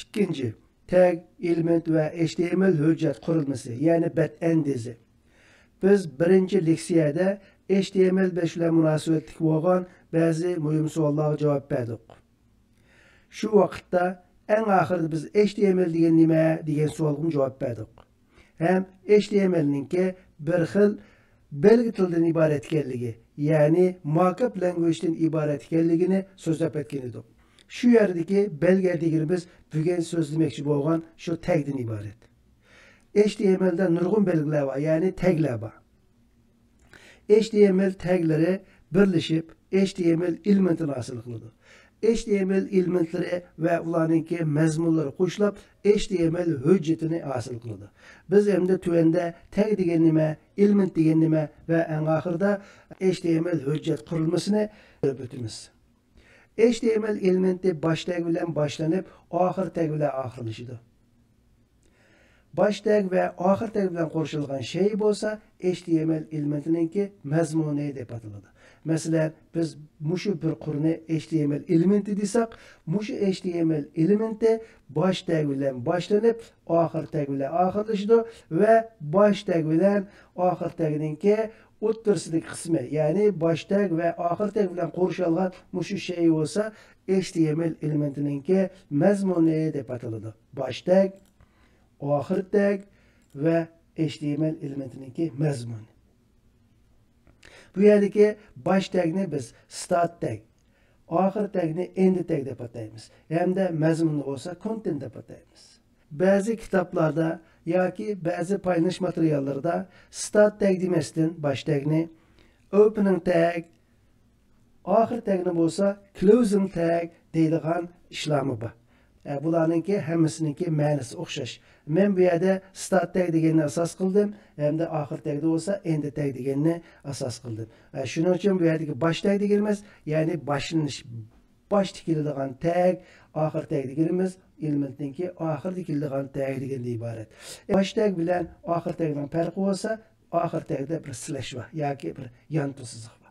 İkinci, tag, element ve HTML hüccet kurulması, yani backend'izi. Biz birinci leksiyada HTML5 ile münasebetlik olan bazı mühim sorularga cevap verdik. Şu vakitte en ahırda biz HTML degan nima degan savolga cevap verdik. Hem HTML'ninki bir xil belgi tildan iborat ekanligi, ya'ni markup language'dan iborat ekanligini so'zlab o'tgan edik. Shu yerdagi belgi deganimiz bugun so'zlamoqchi bo'lgan shu tagdan iborat. HTML'da nurg'un belgilar var, ya'ni taglar var. HTML tagları birleşip HTML elementini hosil qiladi. HTML elementleri ve ularninki mazmunlari qo'shilib HTML hujjatini hosil qiladi. Biz endi tuvanda tag degan nima, element degan nima ve en oxirida HTML hujjat qurilmasini ko'rib o'tamiz. HTML elementi bosh tag bilan boshlanib, oxir tag bilan oxirlashadi. Baş tag ve ahir tag bilan qo'shilgan şey bo'lsa, HTML elementininki mazmuni deb ataladi. Masalan, biz mushu bir qurni HTML elementi desak, mushu HTML elementi baş tag bilan boshlanib, ahir tag bilan oxirlashadi ve baş tag bilan ahir tagninki o'ttirsidagi qismi, ya'ni baş tag ve ahir tag bilan qo'shilgan mushu şey bo'lsa, HTML elementininki mazmuni deb ataladi. Baş tag, ahir tag ve HTML elementininki mazmuni. Bu yerdagi baş tagni biz start tag, ahir tagni end tag deb ataymiz. Hamda mazmuni bo'lsa content deb ataymiz. Bazı kitaplarda yoki bazı paylash materiallarida start tag demasdan baş tagni opening tag, ahir tagni bo'lsa closing tag deydigan ishlarmi bor. Bularninki hammasininki ma'nosi o'xshash. Men bu yerda start tag deganni asos qildim, hamda ahir tagda bo'lsa end tag deganni asos qildim. Shuning uchun bu yerdagi bosh tag deganimiz, ya'ni boshlanish, bosh tikiladigan tag, ahir tag deganimiz elementninki ahir tikiladigan tag degandan iborat. Bosh tag bilan ahir tagning farqi bo'lsa, ahir tagda bir slash bor yoki bir yan to'siq bor.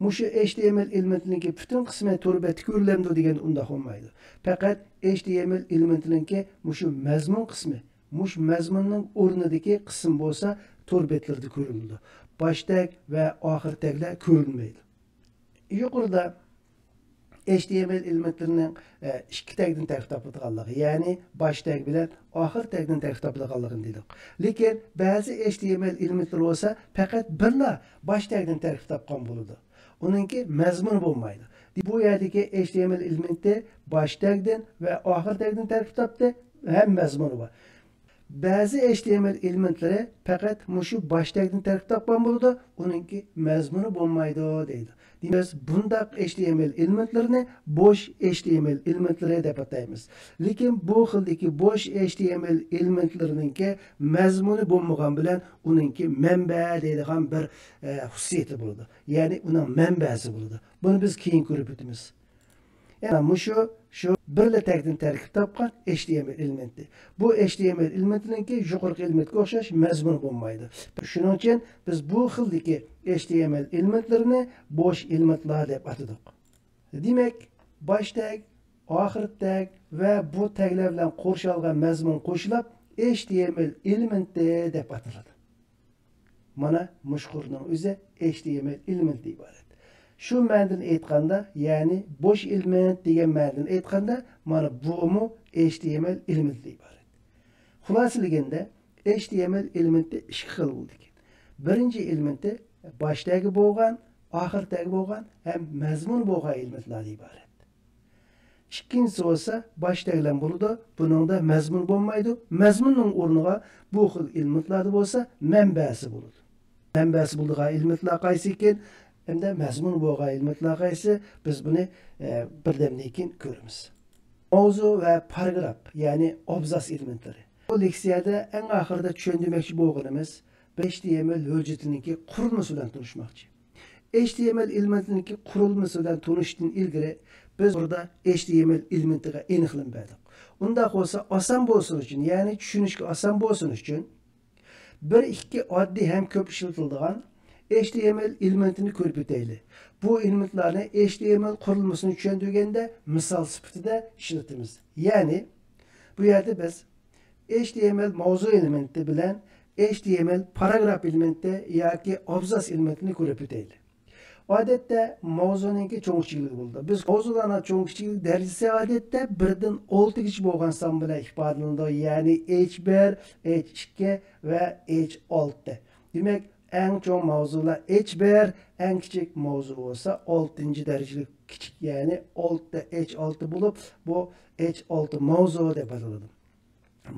Mushu HTML elementininki bütün qismi to'rbatga ko'rilamdi degan unda olmaydi. Faqat HTML elementininki mushu mazmun qismi, mush mazmunning o'rnidagi qism bo'lsa to'rbatlarda ko'rinadi. Bosh tag va ahir taglar ko'rinmaydi. Yuqorida HTML elementlarining ikki tagdan tarkib topilganligi, ya'ni bosh tag bilan ahir tagdan tarkib topilganligini dedik. Lekin ba'zi HTML elementlari bo'lsa faqat birla bosh tagdan tarkib topgan bo'ladi. Onunki mazmun bo'lmaydi. Bu yerdagi HTML elementi bosh tagdan ve ahir tagdan tarkib topdi, ham mazmuni bor. Bazı HTML elementlari faqat mushu bosh tagdan tarkib topgan bo'ladi, onunki mazmuni bo'lmaydi deydi. Biz bundaq HTML elementlarini bo'sh HTML elementlari deb ataymiz. Lekin bu xildagi bo'sh HTML elementlarininki mazmuni bo'lmagan bilan uningki manba deydigan bir xususiyati bo'ladi. Ya'ni uning manbasi bo'ladi. Buni biz keyin ko'rib o'tamiz. Yani şu birla tagdan tarkib topgan HTML elementi. Bu HTML elementininki yuqorqi elementga o'xshash mazmun bo'lmaydi. Shuning uchun biz bu xildagi HTML elementlarini bo'sh elementlar deb atadik. Demak, bosh tag, ahir tag va bu taglar bilan qo'shilgan mazmun qo'shilib HTML elementi deb ataladi. Mana mushqurning o'zi HTML elementi iborat. Şu ma'nodan aytganda, ya'ni bo'sh element degan ma'nodan aytganda, mana bu mu HTML elementi iborat. Xulosalaganda HTML elementi ikki xil bo'ldi. Birinchi elementi bosh tagi bo'lgan, ahir tagi bo'lgan ham mazmun bo'lgan elementlar iborat. Ikkinchisi bo'lsa bosh taglan bo'ladi, buningda mazmun bo'lmaydi. Mazmunning o'rniga bu xil elementlar bo'lsa manbasi bo'ladi. Manbasi bo'lgan elementlar qaysi ekan? Hem de mazmun bo'lgan elementlar qaysi, biz buni birdamdan keyin ko'ramiz. Mavzu ve paragraf, ya'ni abzas elementlari. Bu leksiyada en oxirida tushundirmoqchi bo'lganimiz HTML hujjatiningki qurilmasi bilan tanishmoqchi. HTML elementininki qurilmasi bilan tanishishdan ilgari biz burada HTML elementiga aniqlik berdik. Unda bo'lsa oson bo'lsin uchun, ya'ni tushunishga oson bo'lsin uchun bir ikki oddiy ham ko'p ishlatiladigan HTML elementini ko'rib o'taylik. Bu elementlarni HTML qurilmasini tushuntirganda misol sifatida ishlatamiz. Ya'ni Bu yerde biz HTML mavzu elementi bilen HTML paragraf elementi yoki abzas elementini ko'rib o'taylik. Odatda mavzuningki cho'ngchiligi bo'ldi. Biz mavzularning cho'ngchilik darajasi odatda 1dan 6gacha bo'lgan son bilan ifodalanadi. Ya'ni H1, H2 va H6. Demak, eng cho'ng mavzular H1, eng kichik mavzu bo'lsa 6-darajalik kichik, ya'ni 6 H6 bo'lib, bu H6 mavzu deb ataladi.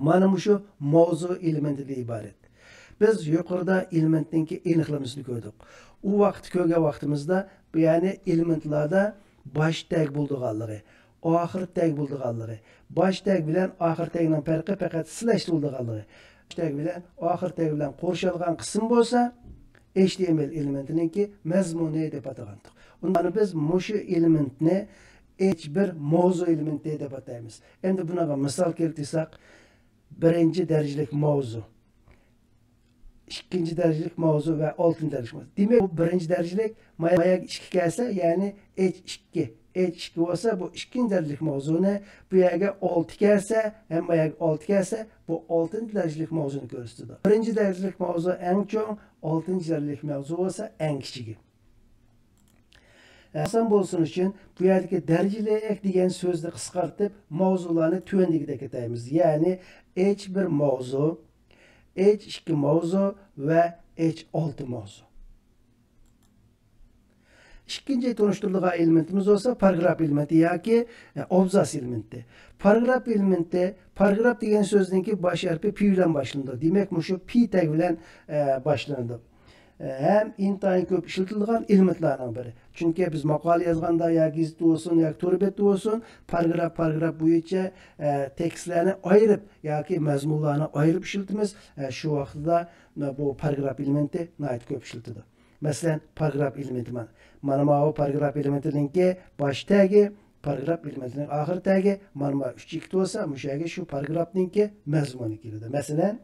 Mana shu mavzu elementidan iborat. Biz yuqorida elementninki aniqlamasini ko'rdik. U vaqt ko'rgan vaqtimizda, ya'ni elementlarda bosh tag bo'lganligi, oxir tag bo'lganligi, bosh tag bilan oxir tagning farqi faqat slash bo'lganligi, bosh tag bilan oxir tag bilan qo'shilgan qism bo'lsa, HTML elementininki mazmuni deb atagandik. Unda biz mushu elementni H1 mavzu elementi deb ataymiz. Endi bunaqa misol keltirsak, 1-darajalik mavzu, 2-darajalik mavzu va 6-darajalik mavzu. Demak, bu 1-darajalik mayag 2 kelsa, ya'ni H2. H2 bo'lsa, bu 2-darajalik mavzuni, bu yerga 6 kelsa, ham mayag 6 kelsa, bu 6-darajalik mavzuni ko'rsatadi. 1-darajalik mavzu eng cho'ng, 6-darajalik mavzu bo'lsa eng kichigi. Asan bo'lsin uchun bu yerdagi darajalik degan so'zni qisqartib, mavzularni tuvandagidek ataymiz. Ya'ni H1 mavzu, H2 mavzu va H6 mavzu. İkinci tanıştırılgan elementimiz olsa paragraf elementi yoki abzas elementi. Paragraf elementi, paragraf degan so'zningki bosh harfi P bilan boshlanadi. Demak, shu P tag bilan boshlanadi. Hem intayin ko'p ishlatilgan elementlardan biri. Chunki biz maqola yozganda yoki gazet bo'lsin yoki to'rbet bo'lsin, paragraf bo'yicha tekstlarni ayirib yoki mazmunlarni ayirib ishlatamiz. Shu vaqtda bu paragraf elementi nihoyat ko'p ishlatiladi. Masalan, paragraf elementi mana bu paragraf elementininki bosh tagi, paragraf elementining oxir tagi mana bu 3-2 bo'lsa, mushaga shu paragrafninki mazmuni keladi. Masalan,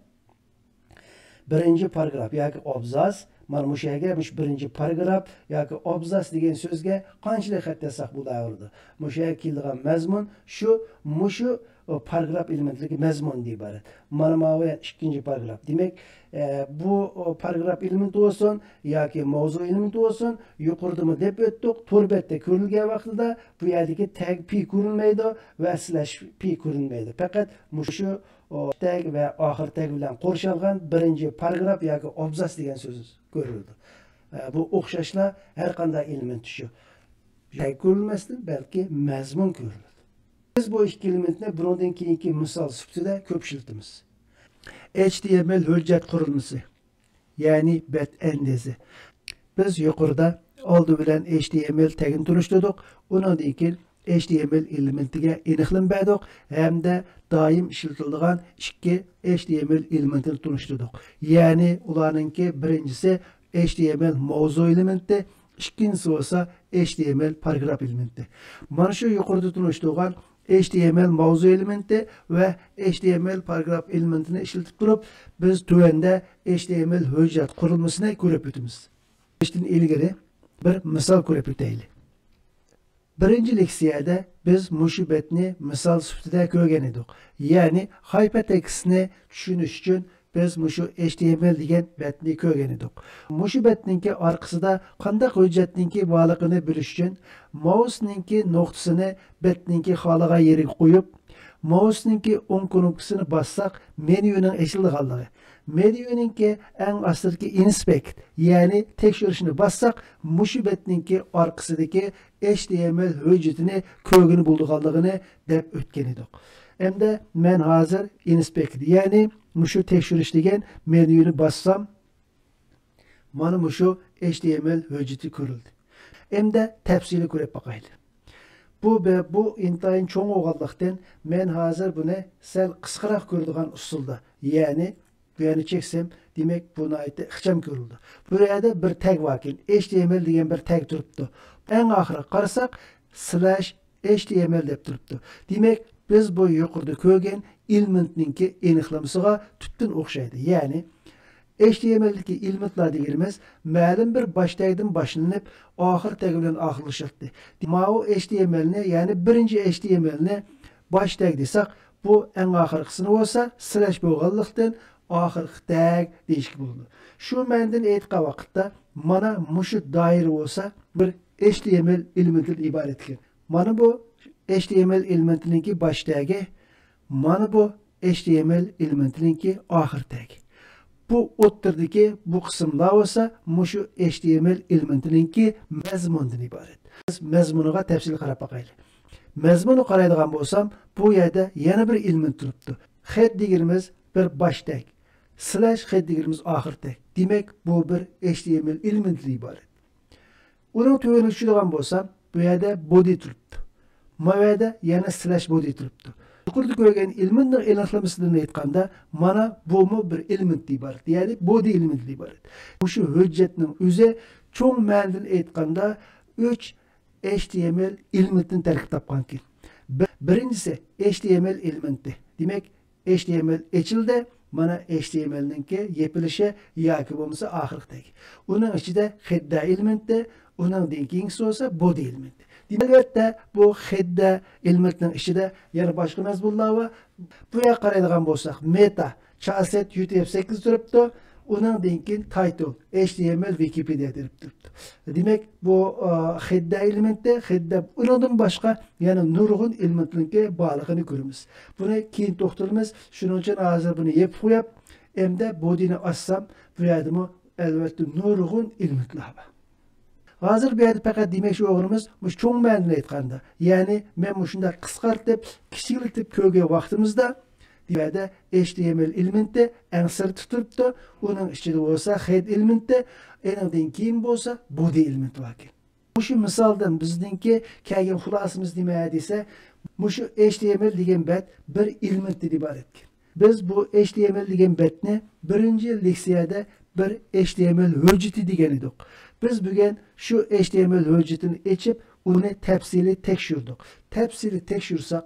birinchi paragraf yoki abzas, mana mushaga birinchi paragraf yoki abzas degan so'zga qanchalik xat yazsak bo'lardi. Mushaga kelgan mazmun shu paragraf elementidagi mazmun deb iborat. Mana bu ikkinchi paragraf. Demak, bu paragraf elementi olsun yoki mavzu elementi olsun, yuqoridami deb o'tdik, to'rbetda ko'rilgan vaqtida bu yerdagi tag p ko'rinmaydi va slash p ko'rinmaydi. Faqat shu tag va oxir tag bilan qo'shilgan birinchi paragraf yoki abzas degan so'z ko'rildi. Bu o'xshashlar har qanday element shu. Tag ko'rilmasdan, balki mazmun ko'riladi. Biz bu ikki elementni bundan keyingi misol sifatida ko'p ishlatamiz. HTML hujjat qurilmasi, ya'ni bet endezi. Biz yuqorida oldi bilan HTML tagini tanishtirdik. Undan keyin HTML elementiga aniqlam berdik hamda doim ishlatiladigan ikki HTML elementini tanishtirdik. Ya'ni ularningki birinchisi HTML mavzu elementi, ikkinchisi bo'lsa HTML paragraf elementi. Mana shu yuqorida tanishtirgan HTML mavzu elementi ve HTML paragraf elementini ishlatib turib, biz tuvanda HTML hujjat qurilmasini ko'rib o'tamiz. Ishdan ilgari bir misol ko'rib o'taylik. Birinchi leksiyada biz mushu betni misol sifatida ko'rgan edik. Ya'ni hypertextni tushunish uchun biz mushu HTML degan betni ko'rgan edik. Mushu betninki orqasida qanday hujjatninki borligini bilish uchun mouseninki nuqtasini betninki xoligan yeriga qo'yib, mouseninki o'ng knopkasini bassak menyuning ochilganligi. Menyuninki eng ostidagi inspect, ya'ni tekshirishni bassak, mushu betninki orqasidagi HTML hujjatini ko'rgani bo'lganligini deb o'tgan edik. Endi men hozir inspect, ya'ni mushu tekshirish degan menyuni bassam, mana mushu HTML hujjati ko'rildi. Endi tafsili ko'rib boqaylik. Bu intayin cho'ng bo'lganlikdan men hozir buni sal qisqaroq ko'radigan usulda, ya'ni bu yerni cheksam, demak buni aytdi ixcham ko'rildi. Bu yerda bir tag vakil, HTML degan bir tag turibdi. Eng oxiri qarasak /html deb turibdi. Demak, biz bu yuqorida ko'rgan elementninki aniqlamasiga tubdan o'xshaydi. Ya'ni HTML'dagi elementlar deganimiz ma'lum bir bosh tagdan boshlanib, oxir tag bilan oxirlashadi. Mana bu HTMLni, ya'ni birinchi HTMLni bosh tag desak, bu en ahırkısını olsa slash boğallıktan ahırkı tag değişik buldu. Şu menden etqa vaqtda mana muşu daire olsa bir HTML elementinden ibaretken. Mana bu HTML elementininki baş tagi, mana bu HTML elementininki ahır tagi. Bu o'ttirdagi bu qismlar olsa muşu HTML elementininki mazmundan ibaret. Biz mazmuniga tafsil qarab baqaylik. Mazmunu qaraydigan bo'lsam, bu yerda yana bir element turibdi. Head deganimiz bir bash tag, slash head deganimiz oxir tag. Demak, bu bir HTML elementdan ibaret. Uning tug'ini tushirgan bo'lsam, bu yerda body turibdi. Bu yerda yana slash body turibdi. Yuqorida ko'rgan elementning aniqlamasini aytganda, mana bu bir elementdan ibaret. Ya'ni body elementdan ibaret. Shu hujjatning o'zi cho'ng ma'nodan aytganda 3 HTML elementini tarkib topgan ekan. Birinchisi HTML elementi. Demak, HTML ichildi, mana HTML'ninki yepilishi yoki bo'lmasa oxirgidagi. Uning ichida header elementi, uning keyingisi bo'lsa body elementi. Albatta, bu header elementining ichida yana boshqa mazmunlar va bu yerga qaraydigan bo'lsak, meta chasset UTF-8 turibdi. Uning keyin title HTML Wikipedia deb turibdi. Demak, bu header elementi, header undan boshqa yana nurg'un elementlarga bog'liqini ko'ramiz. Buni keyin to'xtalamiz. Shuning uchun hozir buni yeb qo'yib, endi bodyni açsam, bu yerda albatta nurg'un elementlar bor. Hozir bu yerda faqat demoqchi o'g'rimiz bu cho'ng ma'noda aytganda, ya'ni men shunday qisqartib, kichiklatib ko'rgan vaqtimizda Divada HTML elementi answer tuturibdi. Uning ichida bo'lsa head elementi, enadan keyin bo'lsa body elementi bor. Shu misoldan bizningki kelgan xulosamiz nima desa, shu HTML degan bet bir elementdan iborat. Biz bu HTML degan betni birinchi leksiyada bir HTML hujjati degan edik. Biz bugun shu HTML hujjatini ochib, uni tafsili tekshirdik. Tafsili tekshirsak,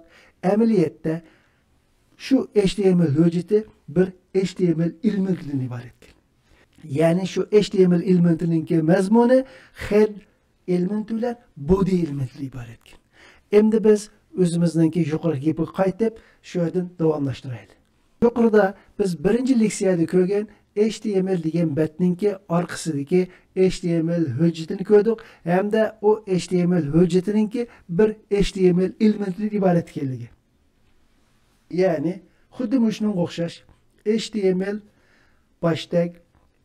amaliyotda şu HTML hujjati bir HTML elementidan iborat. Ya'ni şu HTML elementininki mazmuni head elementi bilan body elementidan iborat. Endi biz o'zimizningki yuqori gapga qaytib, shu yerdan davomlashtiraylik. Yuqorida biz birinchi leksiyada ko'rgan HTML degan betninki orqasidagi HTML hujjatini ko'rdik, hamda o HTML hujjatininki bir HTML elementidan iborat ekanligi. Yani xuddi shunga o'xshash HTML bosh tag,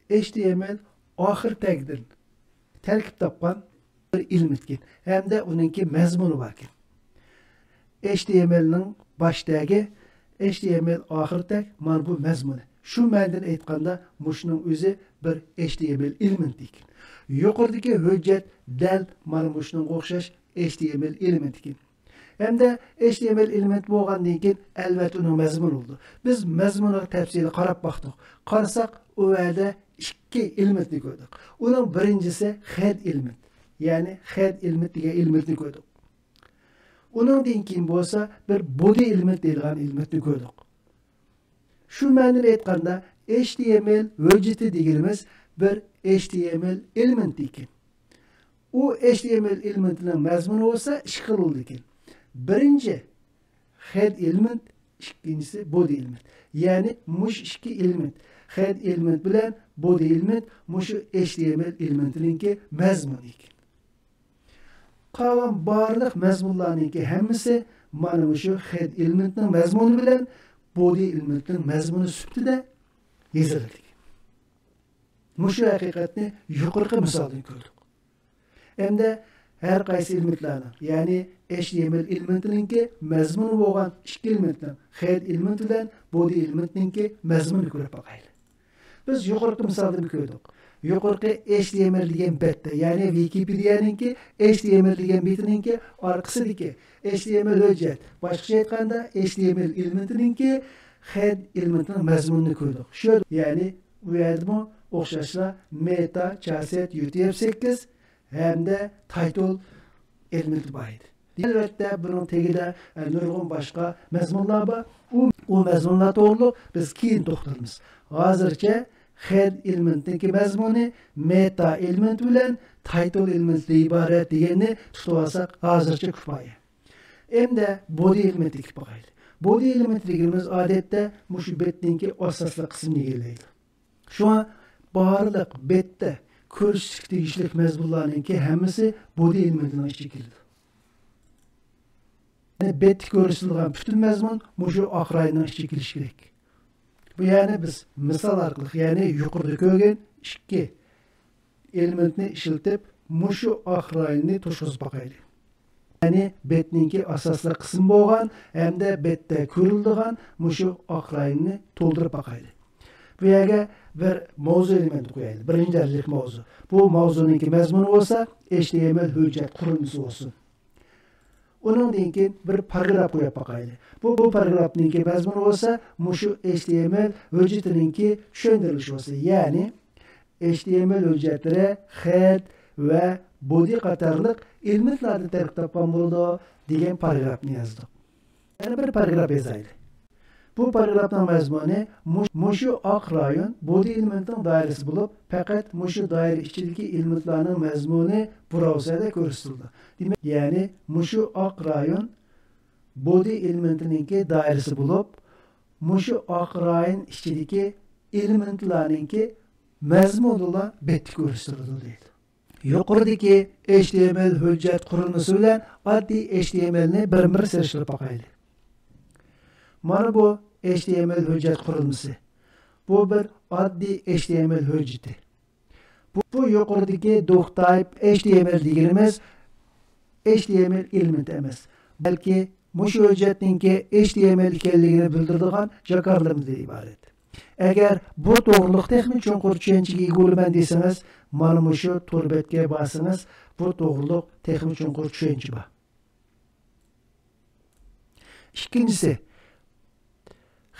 HTML oxir tagdan tarkib topgan bir element ekan. Hamda uningki mazmuni bor ekan. HTMLning bosh tagi, HTML oxir tag, mana bu mazmuni. Shu ma'nodan aytganda, shuning o'zi bir HTML element ekan. Yuqoridagi hujjat dal mana shunga o'xshash HTML element ekan. Hem de HTML element bo'lgandan keyin albatta uning mazmuni oldu. Biz mazmuniga tafsili qarab baqdik. Qarasak, u yerda ikki elementni ko'rdik. Uning birinchisi head element. Ya'ni head element degan elementni ko'rdik. Uningdan keyin bo'lsa bir body element degan elementni ko'rdik. Shu ma'noda aytganda HTML hujjati deganimiz bir HTML element ekan. U HTML elementining mazmuni bo'lsa ikki xil bo'ldi ekan. Birinci head element, ikincisi body element. Yani mush iki element. Head element bilen body element mushu HTML elementininki mazmuni ekan. Qolgan barliq mazmunlarninki hammasi mana shu head elementning mazmuni bilen body elementning mazmuni sifatida yoziladi. Mushu haqiqatni yuqorqi misoldan ko'rdik. Endi her qaysi elementlarning, ya'ni HTML elementininki mazmuni bo'lgan ikki elementning head element bilan body elementninki mazmunini ko'rib baqaylik. Biz yuqorqi misolda ko'rdik. Yuqorqi HTML degan betda, ya'ni Wikipedia'ninki HTML degan betininki orqasidagi HTML hujjat. Boshqacha aytganda HTML elementininki head elementining mazmunini ko'rdik. Shu, ya'ni bu yerda o'xshashlar meta, chasset, UTF-8 hamda title elementi bor edi. Albatta bunun tegida nurg'un boshqa mazmunlar bor. U mazmunlar to'g'ri biz keyin to'xtalamiz. Hozircha head elementniki mazmuni meta element bilan title elementi iborat deganni tutib olsak hozircha kifoya. Endi body elementiga boqaylik. Body element deganimiz odatda mushu betninki asosli qismini egallaydi. Shunga barliq betda ko'rishlik tegishlik mazmunlarninki hammasi body elementining ichiga kiradi. Yani bet ko'rsatilgan butun mazmun mushu oqrayning ichiga kirishi kerak. Bu yani biz misol orqali, yani yuqorida ko'rgan ikki elementni ishlatib mushu oqrayni to'shqizib boqaylik. Yani betninki asosli qism bo'lgan hamda betda ko'riladigan mushu oqrayni to'ldirib boqaylik. Bu yerga bir mavzu elementi qo'yaylik. Birinchi darajalik mavzu. Bu mavzuninki mazmuni bo'lsa, HTML hujjat qurilmasi bo'lsin. Undan keyin bir paragraf qo'yib boqaylik. Bu paragrafninki mazmuni bo'lsa, mushu HTML hujjatininki tushuntirilishi bo'lsa, ya'ni HTML hujjatlari head va body qatorliq elementlarni tarkib topgan bo'ldi degan paragrafni yozdik. Yana bir paragraf yozaylik. Bu paragrafning mazmuni mushu oq rayon body elementining doirasi bo'lib, faqat mushu doira ichidagi elementlarning mazmuni browserda ko'rsatildi. Demak, ya'ni mushu oq rayon body elementininki doirasi bo'lib, mushu oq rayon ichidagi elementlarninki mazmunida betda ko'rsatildi deydi. Yuqoridagi HTML hujjat qurilmasi bilan oddiy HTML ni bir-bir solishtirib boqaylik. Mana bu HTML hujjat qurilmasi. Bu bir oddiy HTML hujjati. Bu yuqoridagi doctype HTML deganimiz HTML element emas, balki mushu hujjatninki HTML ekanligini bildiradigan jakarlardan iborat. Agar bu to'g'riliq texnik chunqur tushunchaga ega bo'laman desangiz, mana mushu to'rbetga bosangiz, bu to'g'riliq texnik chunqur tushuncha bor. Ikkinchisi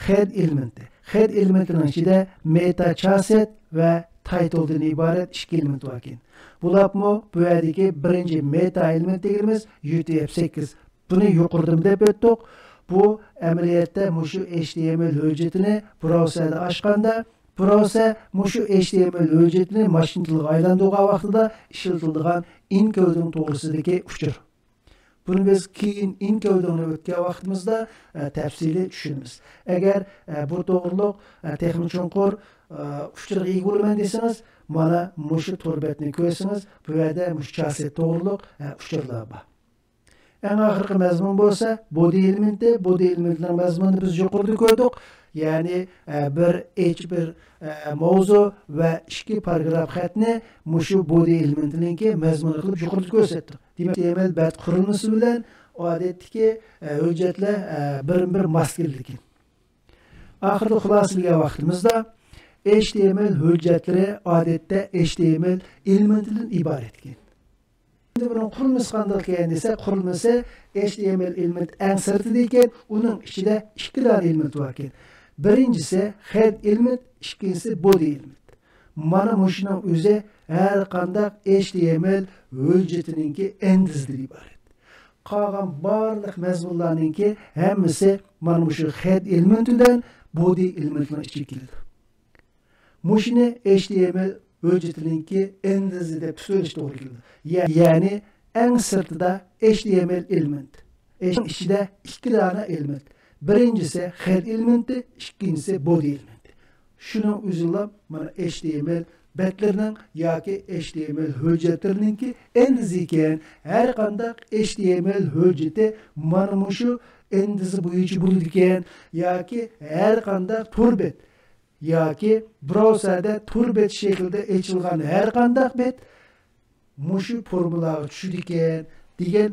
head elementi. Head elementining ichida meta chasset va title'dan iborat ikki element bor ekan. Bularmi bu yerdagi birinchi meta element deganimiz UTF-8. Buni yuqorida deb o'tdik. Bu amaliyotda mushu HTML hujjatini browserda ochganda, browser mushu HTML hujjatini mashina tiliga aylantirgan vaqtida ishlatiladigan encoding to'g'risidagi uchur. Bunu biz keyin encodingni o'tgan vaqtimizda tafsili tushunamiz. Agar bu to'g'riliq texnik chunqur uchurga ega bo'laman desangiz, mana mushu to'rbetni ko'rsangiz, bu yerda mushu chasset to'g'riliq uchurlar bor. Eng oxirgi mazmun bo'lsa, body elementi. Body elementning mazmunini biz yuqorida ko'rdik. Ya'ni bir mavzu va ikki paragraf xatni mushu body elementininki mazmuni qilib yuqorida ko'rsatdik. Demak, HTML bat qurilmasi bilan odatdagi hujjatlar bir-bir mos keldi. Oxirgi xulosalagan vaqtimizda HTML hujjatlari odatda HTML elementidan iborat ekan. Bunun qurilmasi qanday ekan desa, qurilmasi HTML element eng sirtida ekan, uning ichida ikki dona element bor ekan. Birinchisi head element, ikkinchisi body element. Mana mushuning o'zi har qanday HTML hujjatininki endizidan iborat. Qolgan barliq mazmunlarninki hammasi mana mushu head elementidan body elementning ichiga kiradi. Mushuni HTML hujjatininki endizi deb tushunish to'g'ri keladi. Ya'ni eng sirtida HTML element. Ichida ikki dona element. Birinchisi head elementi, ikkinchisi body elementi. Shuni o'zilab mana HTML betlarining yoki HTML hujjatlarininki endizi ekan, har qanday HTML hujjati mana mushu endizi bo'yicha bo'ladi ekan, yoki har qanday to'rbet yoki browserda to'rbet shaklida ochilgan har qanday bet mushu formulaga tushadi ekan degan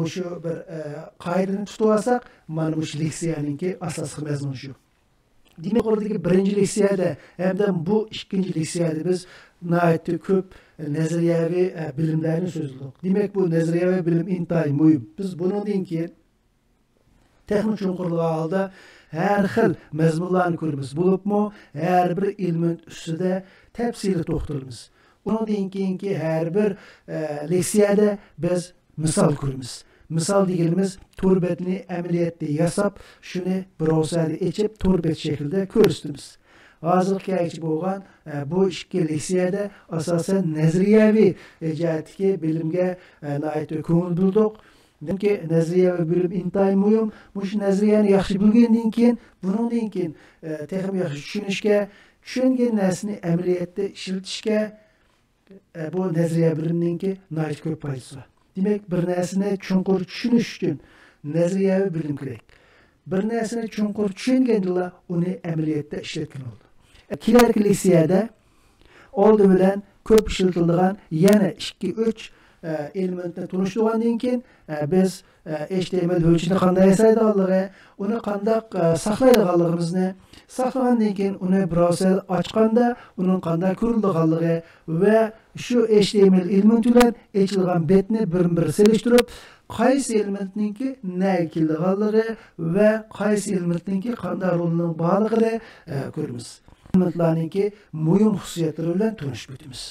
mushu bir qoidani tutib olsak, mana mushu leksiyaninki asosiy mazmuni shu. Demak, oradagi birinchi leksiyada hamda bu ikkinchi leksiyada biz nihoyatda ko'p nazariyaviy bilimlarni so'zladik. Demak, bu nazariyaviy bilim intayin muhim. Biz bundan keyin texnik chunqurlik holda har xil mazmunlarni ko'ramiz. Bo'libmi, har bir element ustida tafsili to'xtalamiz. Undan keyingi har bir leksiyada biz misol ko'ramiz. Misol deganimiz to'rbetni amaliyotda yasab, shuni browserda ochib, to'rbet shaklida ko'rsatamiz. Hozirgi bo'lgan bu ikki leksiyada asosan nazariyaviy jihatdagi bilimga nihoyatda ko'ngil bo'ldik. Demek nazariya ve bilim intayın mühim. Muş nazariyani yaxşı bilgenden keyin, bunundan keyin texmi yaxşı tushunishga, tushungan narsani amaliyotda ishlatishga bu nazariya bilimninki nihoyat ko'p foydasi bor. Demek bir narsani chunqur tushunish uchun nazariyaviy bilim kerak. Bir narsani chunqur tushunganda uni amaliyotda ishlatgan bo'ldi. Kelarki litseyada oldi bilan ko'p ishlatiladigan yana 2-3 elementni tunishtirgandan keyin biz HTML hujjatini qanday yasaydiganligi, uni qanday saqlaydiganligimizni, saqlagandan keyin uni browser ochganda uning qanday ko'riladiganligi va shu HTML element bilan ochilgan betni bir-bir selishtirib, qaysi elementninki nega keladiganligi va qaysi elementninki qanday rolning borligini ko'ramiz. Elementlarninki muhim xususiyatlari bilan tanishib o'tamiz.